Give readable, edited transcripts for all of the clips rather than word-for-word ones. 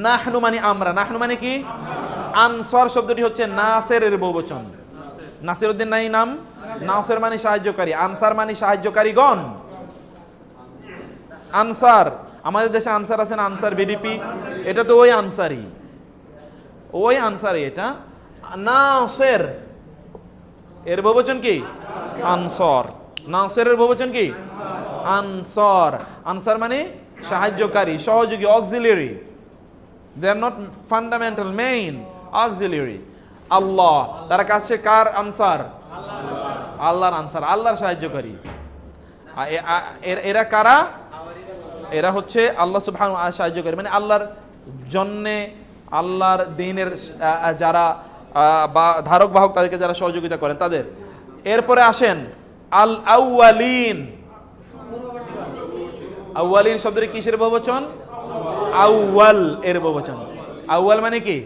নাহনু মানে আমরা, নাহনু মানে কি? আনসার শব্দটি হচ্ছে নাসেরের বহুবচন। নাসিরউদ্দিন নাই নাম, নাসের মানে সাহায্যকারী, আনসার মানে সাহায্যকারীগণ। আনসার, আমাদের দেশে আনসার আছেন, আনসার বিডিপি, এটা তো ওই আনসারই, ওই আনসারই। এটা নাসের এর বহুবচন কি? আনসার। নাসেরের বহুবচন কি? আনসার। আনসার মানে সাহায্যকারী, সহযোগী, auxiliary. They are not fundamental, main, auxiliary. Allah, তারা কাছে কার আনসার? আল্লাহর আনসার, আল্লাহর সাহায্যকারী। এরা কারা? এরা হচ্ছে আল্লাহ সুবহানাহু ওয়া তাআলা সাহায্যকারী, মানে আল্লাহর জন্যে, আল্লাহর দ্বীনের যারা বা ধারক বাহক, তাদেরকে যারা সহযোগিতা করেন তাদের। এরপরে আসেন আল আউয়ালিন। আউয়ালিন শব্দের কিসের বহুবচন? আউয়াল এর বহুবচন। আউয়াল মানে কি?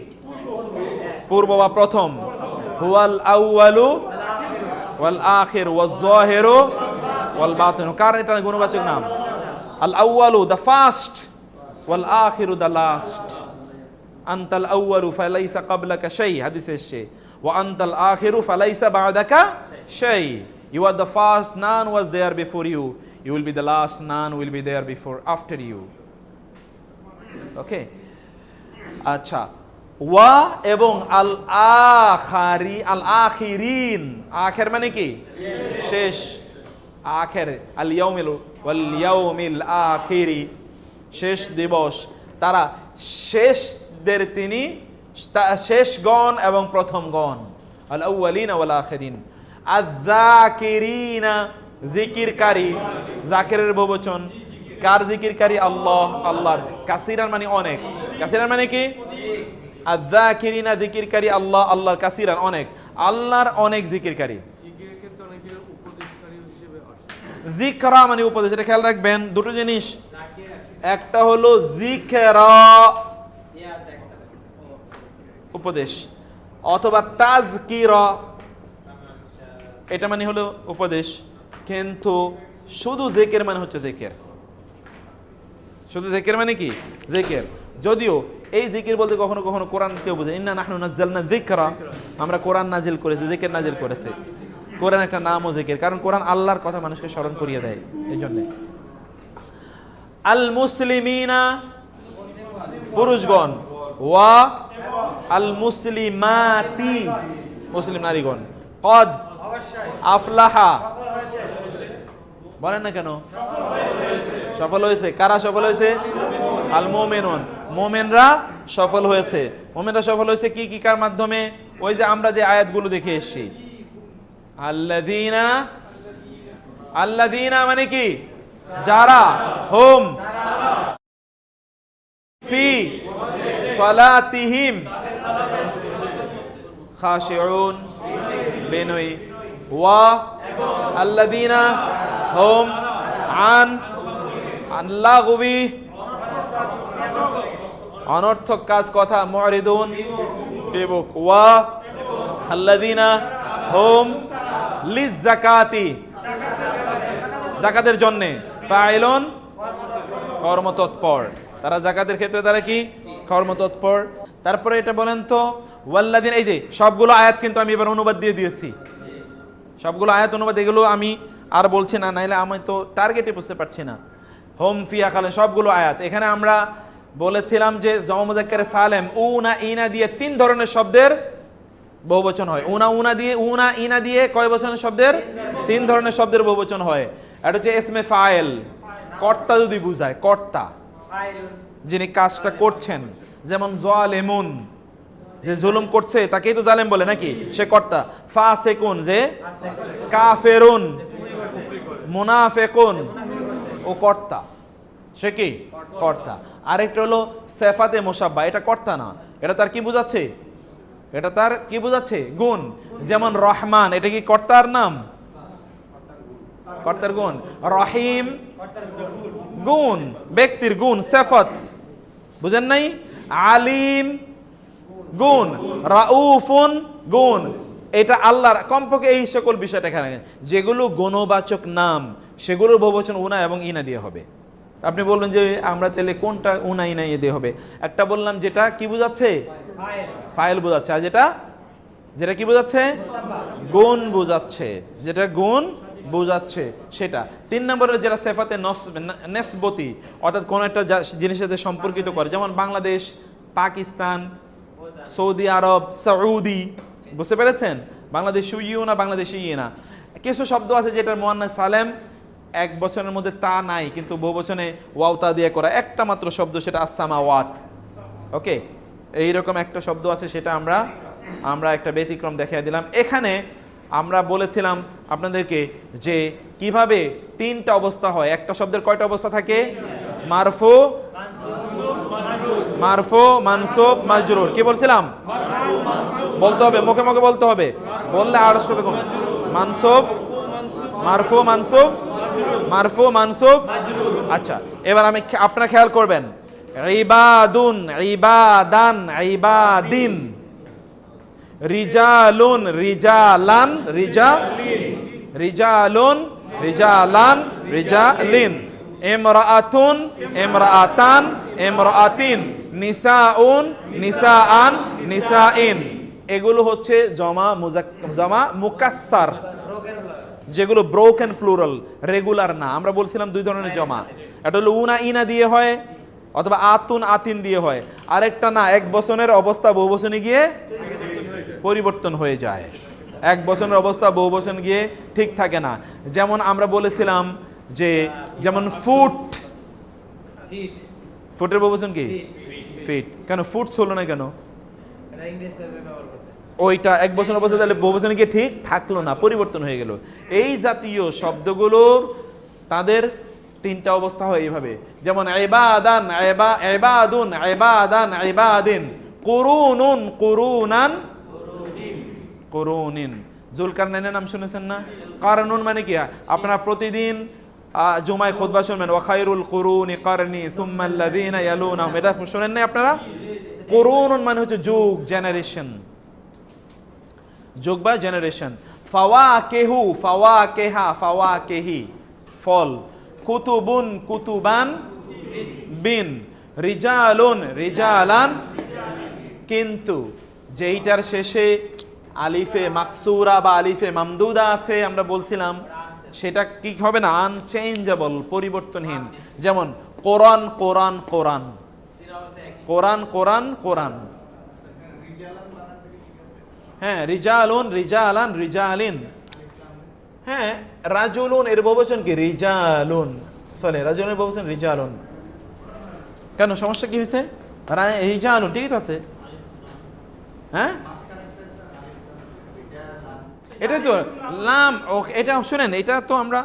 পূর্ব বা প্রথম। হুয়াল আউয়ালু ওয়াল আখির ওয়াজ যাহিরু ওয়াল বাতিন। কারণ এটা গুণবাচক নাম। আল আউয়ালু দ্য ফার্স্ট, ওয়াল আখিরু দ্য লাস্ট। আনতাল আউয়ালু ফালাইসা ক্বাবলাকা শাই, হাদিসে এসেছে। ওয়া আনতাল আখিরু ফালাইসা বা'দাকা শাই। You are the first, none was there before you. You will be the last, none will be there before after you. Okay? আচ্ছা, ওয়া এবং আল আখারি, আল আখিরিন। আখের মানে কি? শেষ। আখের, আল ইয়াউমিল ওয়াল ইয়াউমিল আখিরি, শেষ দিবস। তারা শেষদের তিনি, শেষগণ এবং প্রথমগণ। আল আউয়ালিন ওয়াল আখিরিন। আয-যাকিরিনা, জিকিরকারী। জাকিরের বহুবচন। কার জিকিরকারী? আল্লাহ, আল্লাহর। কাসিরান মানে অনেক। কাসিরান মানে কি? আয-যাকিরিনা, জিকিরকারী আল্লাহ, আল্লাহর। কাসিরান অনেক, আল্লাহর অনেক জিকিরকারী। যিকরা মানে উপদেশ, এটা খেয়াল রাখবেন। দুটো জিনিস, একটা হলো যিকরা উপদেশ, অথবা তাযকিরা, এটা মানে হলো উপদেশ। কিন্তু শুধু জিকির মানে হচ্ছে জিকির। শুধু জিকির মানে কি? জিকির। যদিও এই জিকির বলতে কখনো কখনো কোরআন কেউ বোঝে, ইন্না নাহনু নাযালনা যিকরা, আমরা কোরআন নাজিল করেছি, জিকির নাজিল করেছে। কোরআন একটা নামও জিকির, কারণ কোরআন আল্লাহর কথা মানুষকে স্মরণ করিয়ে দেয়, এই জন্য। আল মুসলিমিনা, পুরুষগণ। ওয়া আল মুসলিমাতি, মুসলিম নারীগণ। কদ আফলাহা, বলেন না কেন? সফল হয়েছে। কারা সফল হয়েছে? আল মুমিনুন, মুমিনরা সফল হয়েছে। মুমিনরা সফল হয়েছে কি কি কার মাধ্যমে? ওই যে আমরা যে আয়াতগুলো দেখে এসেছি। আল্লাযীনা, আল্লাযীনা মানে কি? যারা, হুম ফি সালাতিহিম খাশিউন, বিনয়ী। ওয়া আল্লাযীনা হুম আন লাগবি, অনর্থক কাজ কথা, মুরিদুন, বিমুখ। ওয়া আল্লাযীনা হুম লিয-যাকাতি, যাকাতের জন্য, ফাইলুন, কর্মতৎপর। তারা যাকাতের ক্ষেত্রে তারা কি? কর্মতৎপর। তারপরে এটা বলেন তো, ওয়াল্লাযীনা, এই যে সবগুলো আয়াত কিন্তু আমি এবার অনুবাদ দিয়ে দিয়েছি। সবগুলো আয়াত অনুবাদ, এগুলো আমি আর বলছি না, নাইলে আমি তো টার্গেটে বুঝতে পারছি না। হোম ফিয়া খালেন, সবগুলো আয়াত। এখানে আমরা বলেছিলাম যে জমা মুযাক্কারে সালেম উনা ইনা দিয়ে 3 ধরনের শব্দের বহুবচন হয়। উনা উনা দিয়ে, উনা ইনা দিয়ে কয় বচনের শব্দের? 3 ধরনের শব্দের বহুবচন হয়। এটা হচ্ছে ইসমে ফাইল, কর্তা যদি বুঝায়, কর্তা, যিনি কাজটা করছেন। যেমন যালিমুন, যে জুলুম করছে তাকেই তো জালেম বলে নাকি, সে কর্তা। ফাসিকুন, যে কাফেরুন, মুনাফিকুন, ও কর্তা, সে কি? কর্তা। আরেকটা হলো সিফাতে মুশাব্বা, এটা কর্তা না, এটা তার কি বোঝাচ্ছে? এটা তার কি বোঝাচ্ছে? গুণ। যেমন রহমান, এটা কি কর্তার নাম? কর্তার গুণ। রহিম গুণ, ব্যক্তির গুণ, সিফাত, বুঝেন নাই? আলিম গুণ, রাউফুন গুণ। এটা আল্লাহর, কমপক্ষে এই সকল বিষয়টা এখানে যেগুলো গুণবাচক নাম, সেগুলোর বহুবচন উনা এবং ইনা দিয়ে হবে। আপনি বলবেন যে আমরা তাহলে কোনটা উনাই নাই দিয়ে হবে? একটা বললাম যেটা কি বোঝাচ্ছে, ফাইল বোঝাচ্ছে, আর যেটা যেটা কি বোঝাচ্ছে, গুণ বোঝাচ্ছে, যেটা গুণ বোঝাচ্ছে সেটা। 3 নম্বরের যেটা সেফাতে নেসবতি, অর্থাৎ কোন একটা জিনিসের সাথে সম্পর্কিত করে, যেমন বাংলাদেশ, পাকিস্তান, সৌদি আরব, সৌদি, বুঝতে পেরেছেন? বাংলাদেশ ইউ না, বাংলাদেশি ইয়ে না। কিছু শব্দ আছে যেটার মুয়ান্নাস সালেম, এক বচনের মধ্যে তা নাই, কিন্তু বহুবচনে ওয়াও তা দিয়ে করা একটা মাত্র শব্দ, সেটা আসসামাওয়াত। ওকে, এইরকম একটা শব্দ আছে, সেটা আমরা একটা ব্যতিক্রম দেখিয়ে দিলাম। এখানে আমরা বলেছিলাম আপনাদেরকে যে কিভাবে 3টা অবস্থা হয়। একটা শব্দের কয়টা অবস্থা থাকে? মারফু, মারফু, মানসুব, মাজরুর। কি বলছিলাম? বলতে হবে, মুখে মুখে বলতে হবে, বললে আর শুধু মানসুব, মারফু, মানসুব, মারফু, মানসুব। আচ্ছা, এবার আমি আপনারা খেয়াল করবেন, ইবাদুন, ইবাদান, ইবাদিন, রিজালুন, রিজালান, রিজালুন, রিজালান, রিজালিন, ইমরাআতুন, ইমরাআতান, ইমরাআতিন, নিসাউন, নিসাআন, নিসাইন। এগুলো হচ্ছে জমা মুকাসসার, যেগুলো ব্রোকেন প্লুরাল, রেগুলার না। আমরা বলছিলাম 2 ধরনের জমা, একটা হলো উনা ইনা দিয়ে হয়, অথবা আতুন আতিন দিয়ে হয়। আরেকটা না, এক বচনের অবস্থা বহু বচনে গিয়ে পরিবর্তন হয়ে যায়। এক বচনের অবস্থা বহু বচন গিয়ে ঠিক থাকে না। যেমন আমরা বলেছিলাম যে, যেমন ফুট, ফুটের বহু বচন কি? ফিট। কেন ফুটস হলো না কেন? ওইটা এক বছর অবস্থা, তাহলে বহু বচনে গিয়ে ঠিক থাকলো না, পরিবর্তন হয়ে গেল। এই জাতীয় শব্দগুলোর তাদের 3টা অবস্থা হয় এইভাবে। যেমন ইবাদান, ইবাদুন, ইবাদান, ইবাদিন, কুরুনুন, কুরুনান, কুরুনিন। জুলকারনাইনের নাম শুনেছেন না? কারনুন মানে কি? আপনারা প্রতিদিন জুমায় খুতবা শুনবেন, ওয়া খায়রুল কুরুনি কারনি সুম্মাল্লাযিনা ইয়ালুনাহুম, এটা শুনেন না আপনারা? কুরুনুন মানে হচ্ছে যুগ, জেনারেশন, যুগ বা জেনারেশন। ফাওয়াকিহু, ফাওয়াকিহা, ফাওয়াকিহি, ফল। কুতুবুন, কুতুবান, বিন। রিজালুন, রিজালান। কিন্তু যেইটার শেষে আলিফে মাকসুরা বা আলিফে মামদুদা আছে, আমরা বলছিলাম সেটা কি হবে না? আনচেঞ্জেবল, পরিবর্তনহীন। যেমন কোরআন, কোরআন, কোরআন, কোরআন, কোরআন, কোরআন। হ্যাঁ, রিজালুন, রিজালান, রিজালিন। হ্যাঁ, রাজুলুন এর বহুবচন কি? রিজালুন। সরি, রাজুলুনের বহুবচন রিজালুন। কেন, সমস্যা কি হয়েছে? রিজালুন ঠিক আছে। হ্যাঁ, এটা তো লাম। এটা শুনেন, এটা তো আমরা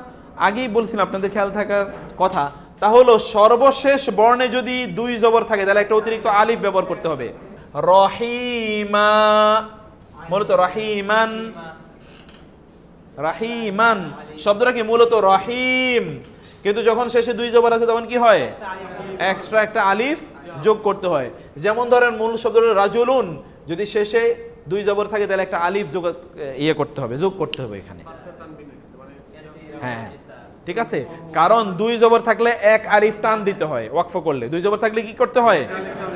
আগেই বলছিলাম, আপনাদের খেয়াল থাকার কথা। তাহলে সর্বশেষ বর্ণে যদি 2 জবর থাকে, তাহলে একটা অতিরিক্ত আলিফ ব্যবহার করতে হবে। রহিমা, মূলত রহিমান, রাহিমান শব্দটা কি? মূলত রহিম, কিন্তু যখন শেষে 2 জবর আছে তখন কি হয়? এক্সট্রা একটা আলিফ যোগ করতে হয়। যেমন ধরেন মূল শব্দটা রাজুলুন, যদি শেষে 2 জবর থাকে তাহলে একটা আলিফ যোগ করতে হবে, যোগ করতে হবে এখানে। হ্যাঁ, ঠিক আছে, কারণ 2 জবর থাকলে 1 আলিফ টান দিতে হয় ওয়াকফ করলে। 2 জবর থাকলে কি করতে হয়?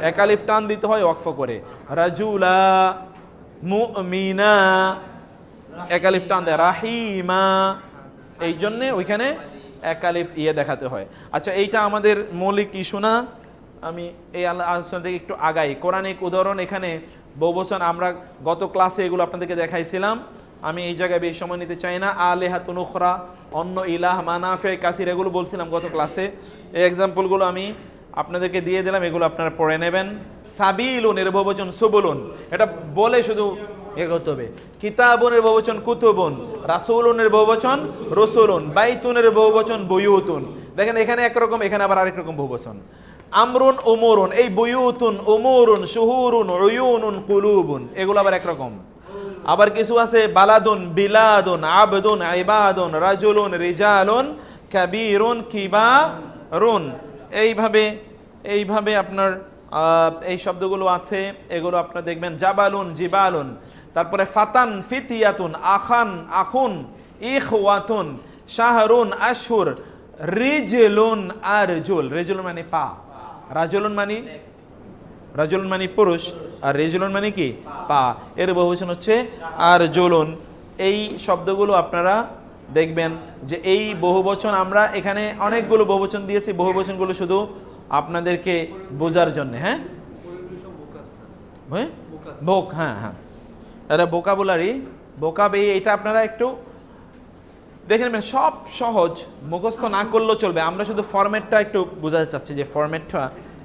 1 আলিফ টান দিতে হয় ওয়াকফ করে। রাজুলা, মুমিনা, 1 আলিফ টান দেয়। রাহিমা, এই জন্য ওইখানে 1 আলিফ দেখাতে হয়। আচ্ছা, এইটা আমাদের মৌলিক ইস্যু না। আমি এই আলোচনা থেকে একটু আগাই। কোরআনিক উদাহরণ এখানে বহুবচন, আমরা গত ক্লাসে এগুলো আপনাদেরকে দেখাইছিলাম। আমি এই জায়গায় বেশি সময় নিতে চাই না। আলেহাতুন উখরা, অন্য ইলাহ, মানাফে, কাসির, এগুলো বলছিলাম গত ক্লাসে। এই এক্সাম্পলগুলো আমি আপনাদেরকে দিয়ে দিলাম, এগুলো আপনারা পড়ে নেবেন। সাবিলুন এর বহুবচন সুবুলুন, এটা বলে শুধু এগোতে হবে। কিতাবুনের বহুবচন কুতুবুন, রাসূলুনের বহুবচন রসুলুন, বাইতুনের বহুবচন বুয়ুতুন। দেখেন এখানে একরকম, এখানে আবার আরেক রকম বহুবচন। আমরুন, উমুরুন, এই বুয়ুতুন, উমুরুন, শুহুরুন, উয়ুনুন, কুলুবুন, এগুলো আবার একরকম। আবার কিছু আছে বালাদুন, বিলাদুন, আবদুন, ইবাদুন, রাজুলুন, রিজালুন, কাবীরুন, কিবারুন। এইভাবে আপনার এই শব্দগুলো আছে, এগুলো আপনারা দেখবেন। জাবালুন, জিবালুন, তারপরে ফাতান, ফিতিয়াতুন, আখান, আখুন, ইখওয়াতুন, শাহরুন, আশহুর, রিজলুন আরজুল, রিজলুন মানে পা, রাজুলুন মানে পুরুষ, আর রিজলুন মানে কি পা, এর বহুবচন হচ্ছে আরজুলুন। এই শব্দগুলো আপনারা দেখবেন যে এই বহুবচন আমরা এখানে অনেকগুলো বহুবচন দিয়েছি, বহুবচনগুলো শুধু আপনাদেরকে বোঝার জন্য। হ্যাঁ, ভোক, হ্যাঁ হ্যাঁ, এটা ভোকাবুলারি, এটা আপনারা একটু দেখে নেবেন। সব সহজ, মুখস্থ না করলেও চলবে, আমরা শুধু ফরম্যাটটা একটু বোঝাতে চাচ্ছি যে ফরম্যাটটা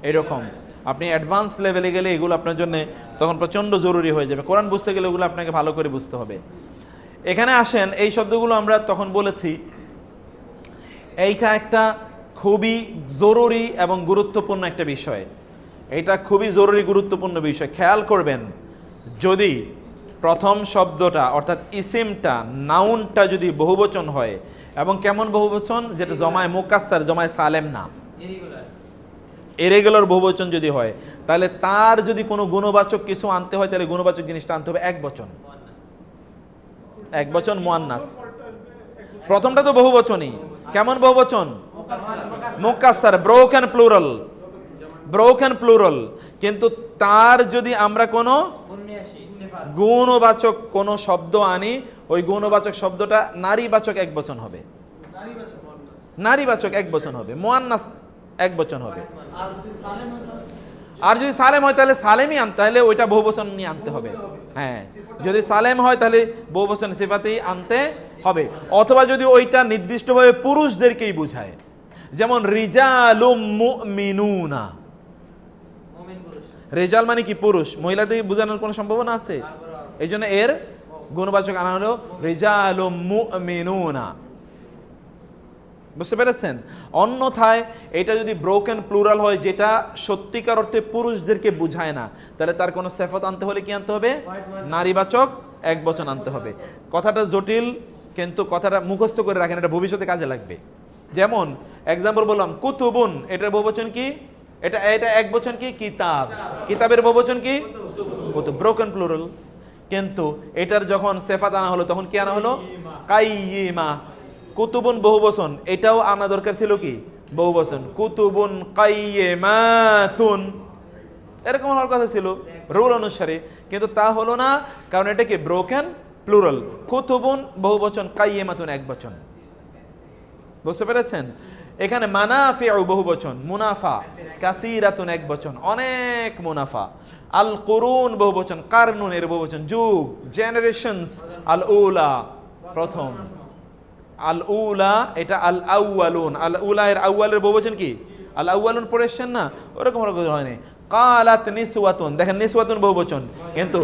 এরকম। আপনি অ্যাডভান্স লেভেলে গেলে এগুলো আপনার জন্য তখন প্রচণ্ড জরুরি হয়ে যাবে। কোরআন বুঝতে গেলে ওগুলো আপনাকে ভালো করে বুঝতে হবে। এখানে আসেন, এই শব্দগুলো আমরা তখন বলেছি, এইটা একটা খুবই জরুরি এবং গুরুত্বপূর্ণ একটা বিষয়। এটা খুবই জরুরি গুরুত্বপূর্ণ বিষয়। খেয়াল করবেন, যদি প্রথম শব্দটা অর্থাৎ ইসিমটা, নাউনটা যদি বহুবচন হয়, এবং কেমন বহুবচন, যেটা জমায় মুকাসসার, জমায় সালেম না, ইরেগুলার বহুবচন যদি হয়, তাহলে তার যদি কোনো গুণবাচক কিছু আনতে হয়, তাহলে গুণবাচক জিনিসটা আনতে হবে এক বচন মুয়ান্নাস। প্রথমটা তো বহুবচনই, কেমন বহুবচন, মুকাসসার, ব্রোকেন প্লুরাল, কিন্তু তার যদি আমরা কোনো গুণবাচক কোনো শব্দ আনি, ওই গুণবাচক শব্দটা নারীবাচক এক বচন হবে, মুয়ান্নাস এক বচন হবে। আর যদি সালেম হয় তাহলে সালেমই আনতে, তাহলে ওইটা বহুবচন নিয়ে আনতে হবে। হ্যাঁ, যদি সালেম হয় তাহলে বহুবচন সিফাতেই আনতে হবে। অথবা যদি ওইটা নির্দিষ্টভাবে পুরুষদেরকেই বোঝায়, যেমন রিজালুম মুমিনুনা, রেজাল মানে কি পুরুষ, মহিলাদের বোঝানোর কোনো সম্ভাবনা আছে? এই জন্য এর গুণবাচক আনা হলো রিজালুম মুমিনুনা। বুঝতে পেরেছেন? অন্যথায় এটা যদি ব্রোকেন প্লুরাল হয়, যেটা সত্যিকার অর্থে পুরুষদেরকে বুঝায় না, তাহলে তার কোনো সিফাত আনতে হলে কি আনতে হবে? নারীবাচক এক বচন আনতে হবে। কথাটা জটিল, কিন্তু কথাটা মুখস্থ করে রাখেন, এটা ভবিষ্যতে কাজে লাগবে। যেমন এক্সাম্পল বললাম, কুতুবুন, এটার বহুবচন কি? এটা এক বচন কি? কিতাব। কিতাবের বহুবচন কি? কুতুব, ব্রোকেন প্লুরাল। কিন্তু এটার যখন সিফাত আনা হলো, তখন কি আনা হলো? কাইয়িমা। কুতুবুন বহুবচন, এটাও আনা দরকার ছিল কি? বহুবচন। কুতুবুন কাইয়িমাতুন, এরকম হওয়ার কথা ছিল রুল অনুসারে, কিন্তু তা হলো না, কারণ এটা কি? Broken plural. কুতুবুন বহুবচন, কাইয়িমাতুন এক বচন। বুঝতে পেরেছেন? এখানে মানাফিউ বহুবচন, মুনাফা, কাসীরাতুন এক বচন, অনেক মুনাফা। আল কুরুন বহুবচন, কারনুন এর বহুবচন, যুগ, জেনারেশনস। আল উলা প্রথম, আল উলা এটা আল আউয়ালুন, আল উলা এর আউয়ালের বহুবচন কি? আল আউয়ালুন পড়েছেন না? ওরকম হয়নি। কালাত নিসওয়াতুন, দেখেন নিসওয়াতুন বহুবচন, কিন্তু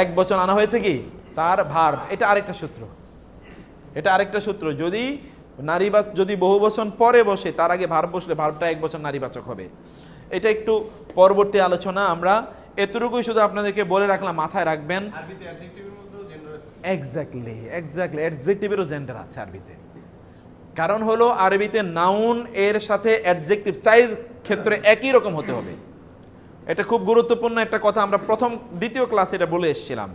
এক বচন আনা হয়েছে কি? তার ভার্ব। এটা আরেকটা সূত্র, যদি যদি বহুবচন পরে বসে, তার আগে ভার্ব বসলে ভার্বটা এক বচন নারীবাচক হবে। এটা একটু পরবর্তী আলোচনা, আমরা এতটুকুই শুধু আপনাদেরকে বলে রাখলাম, মাথায় রাখবেন। এক্স্যাক্টলি অ্যাডজেক্টিভেরও জেন্ডার আছে আরবিতে। কারণ হলো আরবিতে নাউন এর সাথে অ্যাডজেক্টিভ চার ক্ষেত্রে একই রকম হতে হবে। এটা খুব গুরুত্বপূর্ণ একটা কথা, আমরা দ্বিতীয় ক্লাসে এটা বলে এসেছিলাম।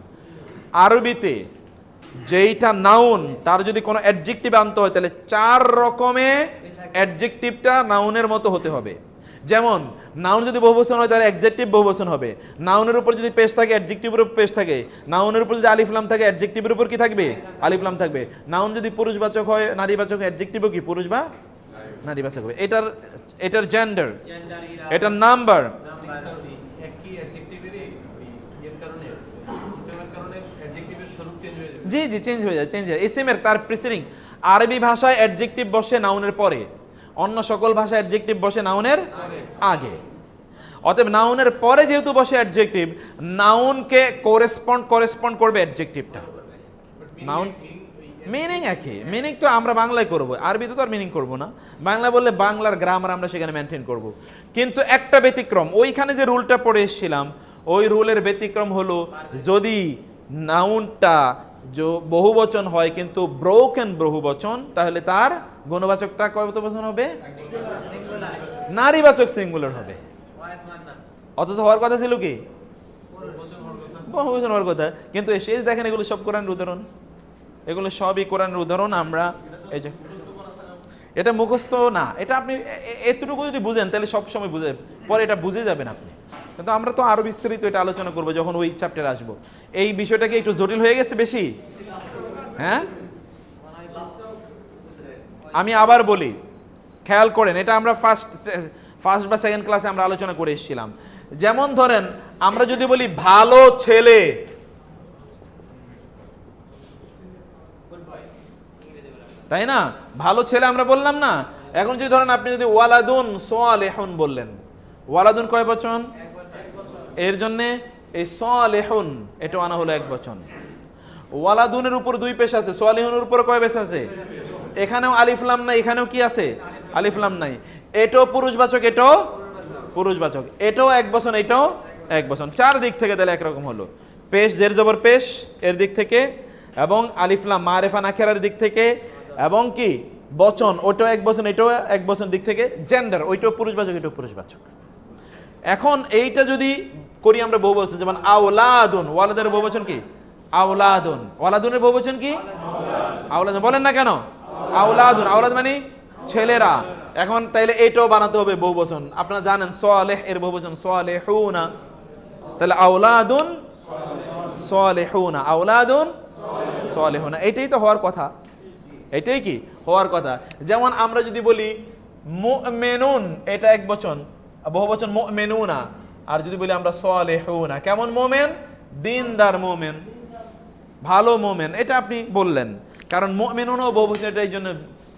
আরবিতে যেইটা নাউন, তার যদি কোনো অ্যাডজেক্টিভ আনতে হয়, তাহলে চার রকমে অ্যাডজেক্টিভটা নাউনের মতো হতে হবে। যেমন নাউন যদি বহুবচন হয়, তাহলে অ্যাডজেক্টিভ বহুবচন হবে। নাউনের উপর যদি পেশ থাকে, অ্যাডজেক্টিভের উপর পেশ থাকে। নাউনের উপর যদি আলিফ লাম থাকে, অ্যাডজেক্টিভের উপর কি থাকবে? আলিফ লাম থাকবে। নাউন যদি পুরুষবাচক হয়, নারীবাচক, অ্যাডজেক্টিভও কি পুরুষ বা নারীবাচক হবে। এটার জেন্ডার, এটার নাম্বার। জি চেঞ্জ হয়ে যায়। ইসিমের তার প্রিসিডিং, আরবি ভাষায় অ্যাডজেক্টিভ বসে নাউনের পরে, অন্য সকল ভাষায় অ্যাডজেক্টিভ বসে নাউনের আগে। অতএব নাউনের পরে যেহেতু বসে অ্যাডজেক্টিভ, নাউনকে করেসপন্ড করবে অ্যাডজেক্টিভটা। নাউন মিনিং একই, মিনিং তো আমরা বাংলায় করব, আরবিতে তো আর মিনিং করব না। বাংলা বললে বাংলার গ্রামার আমরা সেখানে মেনটেন করব। কিন্তু একটা ব্যতিক্রম, ওইখানে যে রুলটা পড়ে এসেছিলাম, ওই রুলের ব্যতিক্রম হলো, যদি নাউনটা বহুবচন হয় কিন্তু ব্রোকেন বহুবচন, তাহলে তার গুণবাচকটা কত বচন হবে? নারীবাচক সিঙ্গুলার হবে। অথচ হওয়ার কথা ছিল কি? বহুবচন হওয়ার কথা। কিন্তু শেষ দেখেন, এগুলো সব কোরআনের উদাহরণ, এগুলো সবই কোরআনের উদাহরণ। আমরা এই যে এটা মুখস্থ না, এটা আপনি এতটুকু যদি বুঝেন তাহলে সবসময় বুঝে, পরে এটা বুঝে যাবেন আপনি। কিন্তু আমরা তো আরো বিস্তারিত এটা আলোচনা করবো যখন ওই চ্যাপ্টারে আসবো। এই বিষয়টা কি একটু জটিল হয়ে গেছে বেশি? হ্যাঁ, আমি আবার বলি, খেয়াল করেন, এটা আমরা ফার্স্ট বা সেকেন্ড ক্লাসে আমরা আলোচনা করে এসেছিলাম। যেমন ধরেন আমরা যদি বলি ভালো ছেলে, তাই না, ভালো ছেলে আমরা বললাম না। এখন যদি ধরেন আপনি যদি ওয়ালাদুন সালেহুন বললেন, ওয়ালাদুন কয় বচন? এর জন্য এই সালেহুন এটা আনা হলো এক বচন। ওয়ালাদুনের উপর দুই পেশ আছে, সালেহুনের উপর কয় পেশ আছে? এখানেও আলিফ লাম নাই, এখানেও কি আছে? আলিফ লাম নাই। এটাও পুরুষবাচক, এটাও পুরুষবাচক, এটাও এক বচন, এটাও এক বচন। চার দিক থেকে তাহলে একরকম হলো। পেশ জের জবর পেশ এর দিক থেকে, এবং আলিফ লাম মারিফা নাকিরার দিক থেকে, এবং কি বচন ওটাও এক বচন, এটাও এক বচন দিক থেকে। জেন্ডার ওইটাও পুরুষবাচক, এটাও পুরুষবাচক। এখন এইটা যদি করি আমরা বহুবচন, যেমন আওলাদুন, ওয়ালাদের বহুবচন কি? আওলাদুন। ওয়ালাদুনের বহুবচন কি? আওলাদুন। বলেন না কেন? আওলাদুন, আওলাদ মানে ছেলেরা। এখন তাইলে এটাও বানাতে হবে বহুবচন। আপনারা জানেন সালেহ এর বহুবচন সালেহুনা, তাহলে আওলাদুন সালেহুনা, আওলাদুন সালেহুনা, এটাই তো হওয়ার কথা, এটাই কি হওয়ার কথা। যেমন আমরা যদি বলি মুমিনুন, এটা এক বচন, বহুবচন মুমিনুনা। আর যদি বলি আমরা সালেহুনা, কেমন মোমেন? দিনদার মোমেন, ভালো মোমেন, এটা আপনি বললেন, কারণ মুমিনুনও বহুবচন, এটা এই জন্য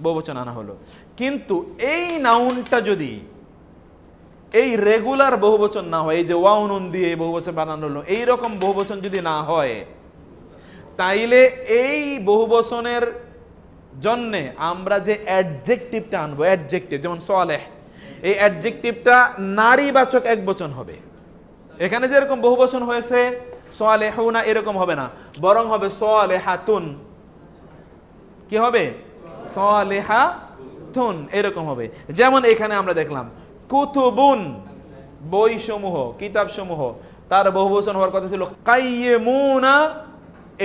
বহুবচন আনা হলো। কিন্তু এই নাউনটা যদি এই রেগুলার বহুবচন না হয়, এই যে ওয়াউনুন দিয়ে বহুবচন বানানো হলো, এইরকম বহুবচন যদি না হয়, তাইলে এই বহুবচনের জন্যে আমরা যে অ্যাডজেক্টিভটা আনবো, অ্যাডজেক্টিভ যেমন সালেহ, এই অ্যাডজেক্টিভটা নারীবাচক এক বচন হবে। এখানে যেরকম বহুবচন হয়েছে সালেহুনা, এরকম হবে না, বরং হবে সালেহাতুন। কি হবে? সালেহাতুন, এরকম হবে। যেমন এখানে আমরা দেখলাম কুতুবুন, বইসমূহ, কিতাবসমূহ, তার বহুবচন হওয়ার কথা ছিল কাইয়্যিমুনা,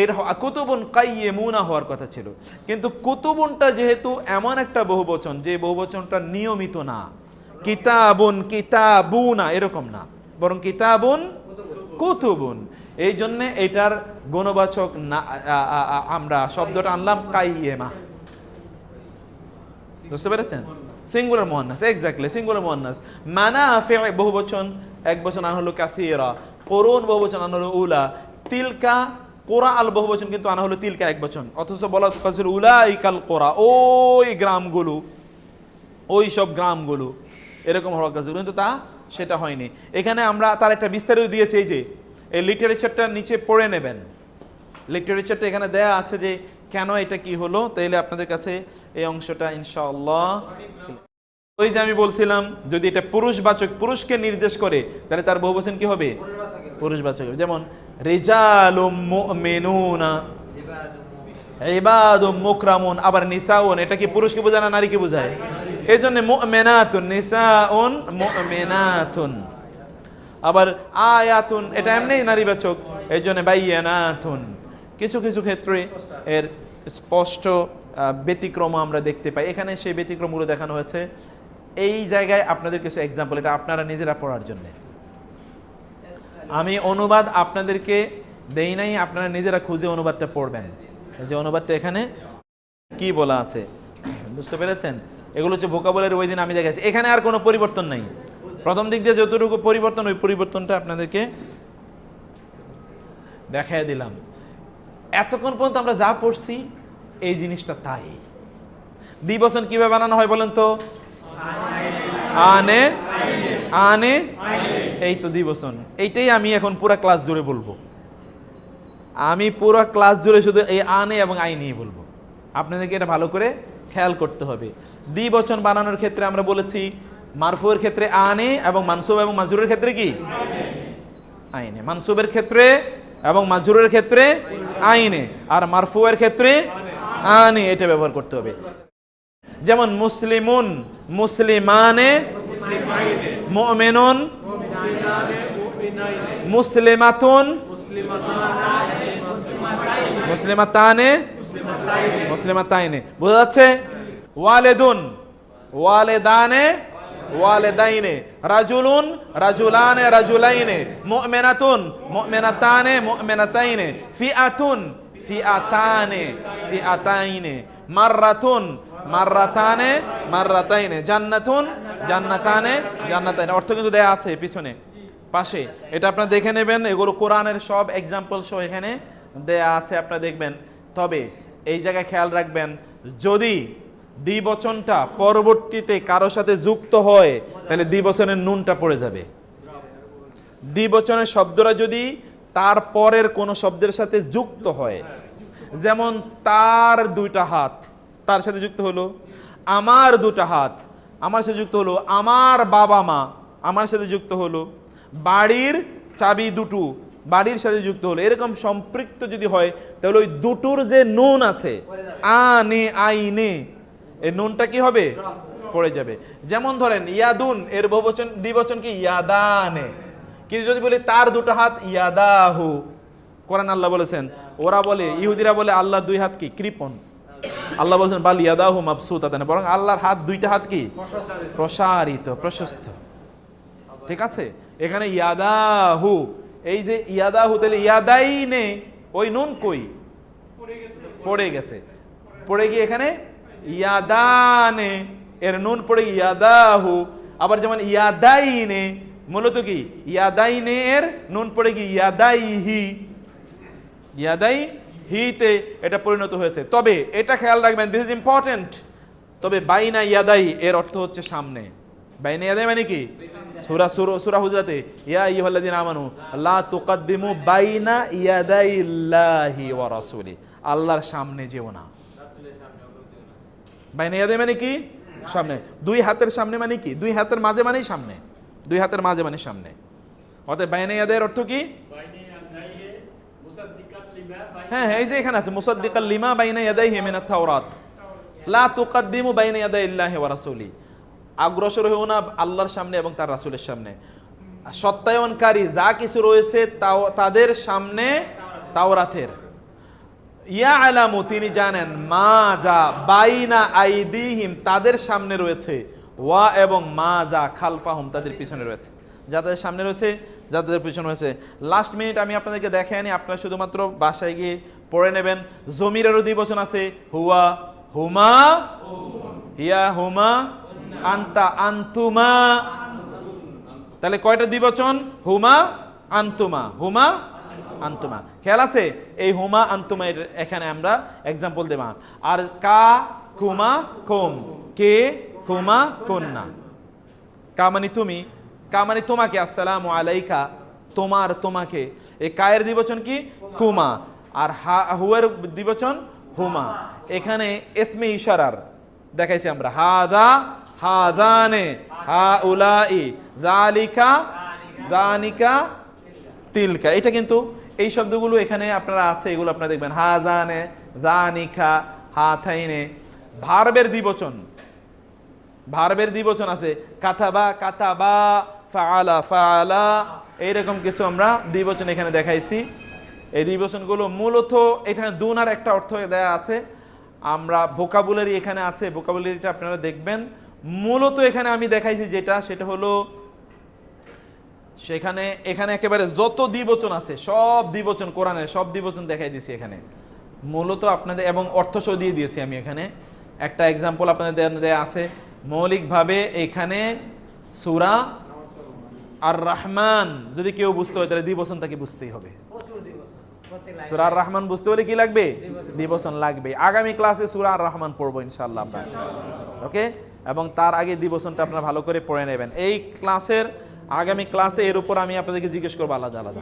এর কুতুবুন কাইয়্যিমুনা হওয়ার কথা ছিল। কিন্তু কুতুবুনটা যেহেতু এমন একটা বহুবচন যে বহুবচনটা নিয়মিত না, কিতাবুন কিতাবুনা এরকম না, বরং কিতাবুন কুতুবুন, এই জন্য এটার গুণবাচক না আমরা শব্দটা আনলাম কাইয়্যিমা। বুঝতে পেরেছেন? সিঙ্গুলার মুয়ান্নাস, এক্স্যাক্টলি সিঙ্গুলার মুয়ান্নাস। মানাফি বহুবচন এক বচন আনা হলো কাসীরা, কুরুন বহুবচন আনা হলো উলা, তিলকা কোরা আল বহুবচন কিন্তু আনা হলো তিলকা এক বচন। অথচ বলা হচ্ছে উলাইকাল কোরা, ওই গ্রামগুলো, ওই সব গ্রামগুলো, এরকম হওয়ার কাজ, কিন্তু তা সেটা হয়নি। এখানে আমরা তার একটা বিস্তারিত দিয়েছি, এই যে এই লিটারেচারটা নিচে পড়ে নেবেন, লিটারেচারটা এখানে দেয়া আছে যে কেন এটা কি হলো, তাইলে আপনাদের কাছে এই অংশটা ইনশাআল্লাহ। ওই যে আমি বলছিলাম যদি এটা পুরুষবাচক, পুরুষকে নির্দেশ করে, তাহলে তার বহুবচন কি হবে? পুরুষবাচক। যেমন রিজালুম মুমিনুনা, ইবাদুম মুকরামুন। আবার নিসাউন, এটা কি পুরুষকে বোঝায় না নারীকে বোঝায়? এই জন্য মুমিনাতুন, নিসাউন মুমিনাতুন। আবার আয়াতুন, এটা এমনি নারীবাচক, এই জন্য বাইয়ানাতুন। কিছু কিছু ক্ষেত্রে এর স্পষ্ট ব্যতিক্রম আমরা দেখতে পাই, এখানে সেই ব্যতিক্রমগুলো দেখানো হয়েছে। এই জায়গায় আপনাদের কিছু এক্সাম্পল, এটা আপনারা নিজেরা পড়ার জন্য। আমি অনুবাদ আপনাদেরকে দেই নাই, আপনারা নিজেরা খুঁজে অনুবাদটা পড়বেন। এই যে অনুবাদটা এখানে কি বলা আছে, বুঝতে পেরেছেন? এগুলো হচ্ছে ভোকাবুলারি, ওই দিন আমি দেখেছি। এখানে আর কোনো পরিবর্তন নাই, প্রথম দিক দিয়ে যতটুকু পরিবর্তন, ওই পরিবর্তনটা আপনাদেরকে দেখাই দিলাম। এতক্ষণ পর্যন্ত আমরা যা পড়ছি এই জিনিসটা তাই। দ্বিবচন কিভাবে বানানো হয় বলেন তো? আনে, আনে, এই তো দ্বিবচন। এইটাই আমি এখন পুরো ক্লাস জুড়ে বলবো, আমি পুরো ক্লাস জুড়ে শুধু এই আনে এবং আই নিয়ে বলবো। আপনাদেরকে এটা ভালো করে খেয়াল করতে হবে। দ্বিবচন বানানোর ক্ষেত্রে আমরা বলেছি মারফুয়ের ক্ষেত্রে আনে, এবং মানসুব এবং মাজরুরের ক্ষেত্রে কি? আইনে। মানসুবের ক্ষেত্রে এবং মাজরুরের ক্ষেত্রে আইনে, আর মারফুয়ের ক্ষেত্রে আনে, এটা ব্যবহার করতে হবে। যেমন মুসলিমুন মুসলিমানে, মুমিনুন মুসলিমাতুন, মুসলিমাতানে মুসলিমাতাইনে। বোঝা যাচ্ছে? ওয়ালিদুন ওয়ালিদানে ওয়ালিদাইনে, রাজুলুন রাজুলানে রাজুলাইনে, মুমিনাতুন মুমিনাতানে মুমিনাতাইনে, ফিআতুন ফিআতানে ফিআতাইনে, মাররাতুন মাররাতানে মাররাতাইনে, জান্নাতুন জান্নাতানে জান্নাতাইনে। অর্থ কিন্তু দেয়া আছে পিছনে পাশে, এটা আপনারা দেখে নেবেন। এগুলো কোরআনের সব এক্সাম্পল সহ এখানে দেয়া আছে, আপনারা দেখবেন। তবে এই জায়গায় খেয়াল রাখবেন, যদি দ্বিবচনটা পরবর্তীতে কারো সাথে যুক্ত হয় তাহলে দ্বিবচনের নুনটা পড়ে যাবে। দ্বিবচনের শব্দটা যদি তার পরের কোনো শব্দের সাথে যুক্ত হয়, যেমন তার দুইটা হাত, তার সাথে যুক্ত হলো, আমার দুটা হাত, আমার সাথে যুক্ত হলো, আমার বাবা মা, আমার সাথে যুক্ত হলো, বাড়ির চাবি দুটো, বাড়ির সাথে যুক্ত হলো, এরকম সম্পৃক্ত যদি হয় তাহলে ওই দুটোর যে নুন আছে আনে আইনে, এই নুনটা কি হবে? পড়ে যাবে। যেমন ধরেন ইয়াদুন এর বহুবচন দ্বিবচন কি? ইয়াদানে। কিন্তু যদি বলি তার দুটো হাত, ইয়াদাহু। কোরআন আল্লাহ বলেছেন, ওরা বলে, ইহুদিরা বলে আল্লাহ দুই হাত কি? কৃপণ। আল্লাহ বলেছেন বাল ইয়াদাহু মাবসুতাতান, বরং আল্লাহর হাত দুইটা হাত কি? প্রসারিত, প্রশস্ত। ঠিক আছে, এখানে ইয়াদাহু, এই যে ইয়াদাহু, তাহলে ইয়াদাইনে ওই নুন কই? পড়ে গেছে। পড়ে গিয়ে এখানে ইয়াদানে এর নুন পড়ে ইয়াদাহু। আবার যেমন ইয়াদাইনে, মূলত কি? ইয়াদাইনে এর নুন পড়ে গিয়ে ইয়াদাইহি, ইয়াদাইহিতে এটা পরিণত হয়েছে। তবে এটা খেয়াল রাখবেন, দিস ইজ ইম্পর্টেন্ট। তবে বাইনা ইয়াদাই এর অর্থ হচ্ছে সামনে। বাইনা ইয়াদাই মানে কি? সূরা হুজরাতে ইয়া আইয়ুহাল্লাযীনা আমানু লা তুকদ্দিমু বাইনা ইয়াদাইল্লাহি ওয়া রাসূলি, আল্লাহর সামনে যেও না। বাইনা ইয়াদাই মানে কি? সামনে। দুই হাতের সামনে মানে কি? দুই হাতের মাঝে মানেই সামনে, দুই হাতের মাঝে মানে সামনে। অতএব বাইনা ইয়াদাইয়ের অর্থ কি? হ্যাঁ, এই যে এখানে আছে মুসাদ্দিকাল লিমা বাইনা ইয়াদাইহি মিনাত তাওরাত, লা তুকদ্দিমু বাইনা ইয়াদাইল্লাহি ওয়া রাসূলি, অগ্রসর হও না আল্লাহর সামনে এবং তার রাসূলের সামনে। সত্যায়নকারী যা কিছু রয়েছে তাদের সামনে তাওরাতের। ইয়ালামু তিনি জানেন, মা যা বাইনা আইদিহিম তাদের সামনে রয়েছে, ওয়া এবং মা যা খালফাহুম তাদের পিছনে রয়েছে, যাদের সামনে রয়েছে যাদের পিছনে রয়েছে। লাস্ট মিনিট আমি আপনাদেরকে দেখাই আনি, আপনারা শুধুমাত্র বাসায় গিয়ে পড়ে নেবেন। জমিরেরও দ্বিবচন আছে, হুয়া হুমা, হিয়া হুমা, আন্তা আন্তুমা। তাহলে কয়টা দ্বিবচন? হুমা আন্তুমা, হুমা আন্তুমা। খেয়াল আছে? এই হুমা আন্তুমা এখানে আমরা এক্সাম্পল দেব। আর কা কুমা কুম, কে কুমা কুন্না। কা মানে তুমি, কা মানে তোমাকে, আসসালামু আলাইকা তোমার, তোমাকে। এই কায়ের দ্বিবচন কি? কুমা। আর হুয়ের দ্বিবচন হুমা। এখানে ইসমে ইশারার দেখাইছি আমরা, হাদা হাদানে, হাউলাই, যালিকা যানিকা, তিলকা। এটা কিন্তু এই শব্দগুলো এখানে আপনারা আছে, এগুলো আপনারা দেখবেন, হাজানে, যানিকা, হাতাইনে। ভার্বের দ্বিবচন, ভার্বের দ্বিবচন আছে, কাতাবা কাতাবা, ফাআলা ফাআলা, এইরকম কিছু আমরা দ্বিবচন এখানে দেখাইছি। এই দ্বিবচনগুলো মূলত এখানে দুনার একটা অর্থ দেয়া আছে, আমরা ভোকাবুলারি এখানে আছে, ভোকাবুলারিটা আপনারা দেখবেন। মূলত এখানে আমি দেখাইছি যেটা, সেটা হলো সেখানে এখানে একেবারে যত দ্বিবচন আছে সব দ্বিবচন, কোরআনের সব দ্বিবচন দেখাই দিয়েছি এখানে মূলত আপনাদের, এবং অর্থ সহ দিয়ে দিয়েছি আমি এখানে। একটা এক্সাম্পল আপনাদের দেয়া আছে মৌলিকভাবে এখানে। সূরা আর রহমান যদি কেউ বুঝতে হয় তাহলে দ্বিবচন তাকে বুঝতেই হবে। সূরা আর রহমান বুঝতে হলে কি লাগবে? দ্বিবচন লাগবে। আগামী ক্লাসে সূরা আর রহমান পড়বো ইনশাআল্লাহ আপনারা, ওকে? এবং তার আগে দ্বিবচনটা আপনারা ভালো করে পড়ে নেবেন। এই ক্লাসের আগামী ক্লাসে এর উপর আমি আপনাদেরকে জিজ্ঞেস করবো আলাদা আলাদা।